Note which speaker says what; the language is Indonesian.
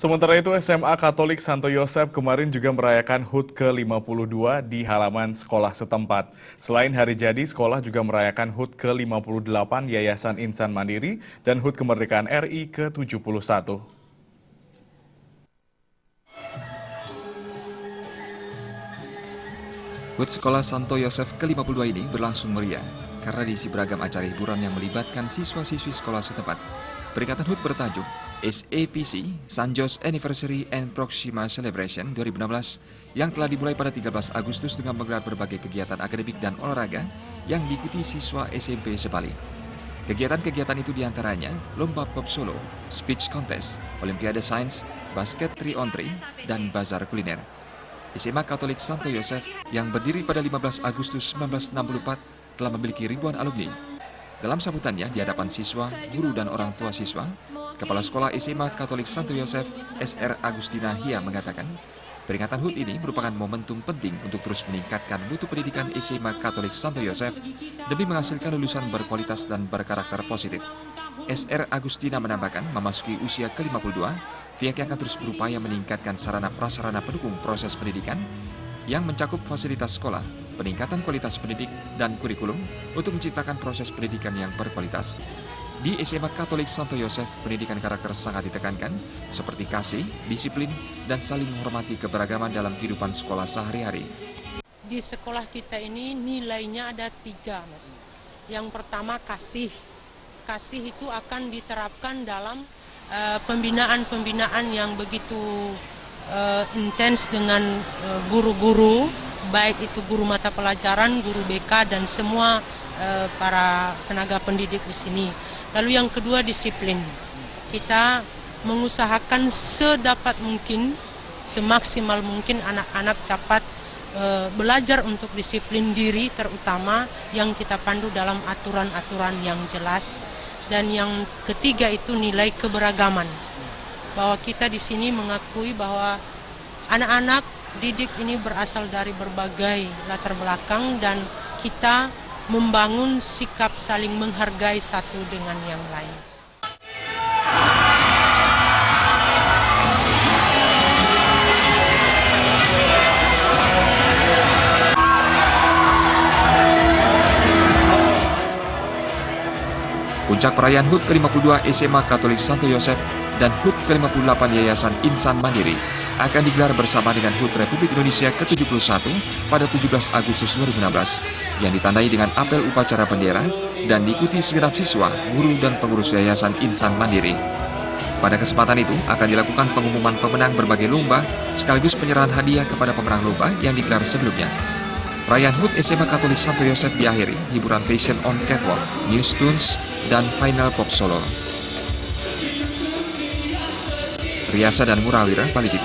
Speaker 1: Sementara itu SMA Katolik Santo Yosef kemarin juga merayakan HUT ke-52 di halaman sekolah setempat. Selain hari jadi, sekolah juga merayakan HUT ke-58 Yayasan Insan Mandiri dan HUT Kemerdekaan RI ke-71.
Speaker 2: HUT Sekolah Santo Yosef ke-52 ini berlangsung meriah karena diisi beragam acara hiburan yang melibatkan siswa-siswi sekolah setempat. Peringatan HUT bertajuk SAPC, Sanjos Anniversary and Proxima Celebration 2016 yang telah dimulai pada 13 Agustus dengan menggelar berbagai kegiatan akademik dan olahraga yang diikuti siswa SMP Sepali. Kegiatan-kegiatan itu diantaranya lomba pop solo, speech contest, olimpiade sains, basket 3-on-3, dan bazar kuliner. SMA Katolik Santo Yosef yang berdiri pada 15 Agustus 1964 telah memiliki ribuan alumni. Dalam sambutannya di hadapan siswa, guru, dan orang tua siswa, Kepala Sekolah SMA Katolik Santo Yosef SR Agustina Hia mengatakan, peringatan HUT ini merupakan momentum penting untuk terus meningkatkan mutu pendidikan SMA Katolik Santo Yosef demi menghasilkan lulusan berkualitas dan berkarakter positif. SR Agustina menambahkan, memasuki usia ke-52, pihaknya akan terus berupaya meningkatkan sarana-prasarana pendukung proses pendidikan yang mencakup fasilitas sekolah, peningkatan kualitas pendidik, dan kurikulum untuk menciptakan proses pendidikan yang berkualitas. Di SMA Katolik Santo Yosef, pendidikan karakter sangat ditekankan, seperti kasih, disiplin, dan saling menghormati keberagaman dalam kehidupan sekolah sehari-hari.
Speaker 3: Di sekolah kita ini nilainya ada 3, Mas. Yang pertama kasih. Kasih itu akan diterapkan dalam pembinaan-pembinaan yang begitu intens dengan guru-guru, baik itu guru mata pelajaran, guru BK, dan semua para tenaga pendidik di sini. Lalu yang kedua disiplin. Kita mengusahakan sedapat mungkin, semaksimal mungkin anak-anak dapat belajar untuk disiplin diri, terutama yang kita pandu dalam aturan-aturan yang jelas. Dan yang ketiga itu nilai keberagaman. Bahwa kita di sini mengakui bahwa anak-anak didik ini berasal dari berbagai latar belakang dan kita membangun sikap saling menghargai satu dengan yang lain.
Speaker 2: Puncak perayaan HUT ke-52 SMA Katolik Santo Yosef dan HUT ke-58 Yayasan Insan Mandiri akan digelar bersama dengan HUT Republik Indonesia ke-71 pada 17 Agustus 2016 yang ditandai dengan apel upacara bendera dan diikuti segenap siswa, guru, dan pengurus Yayasan Insan Mandiri. Pada kesempatan itu akan dilakukan pengumuman pemenang berbagai lomba sekaligus penyerahan hadiah kepada pemenang lomba yang digelar sebelumnya. Perayaan HUT SMA Katolik Santo Yosef diakhiri hiburan fashion on catwalk, news tunes, dan final pop solo. Riasa dan Murawira, Bali TV.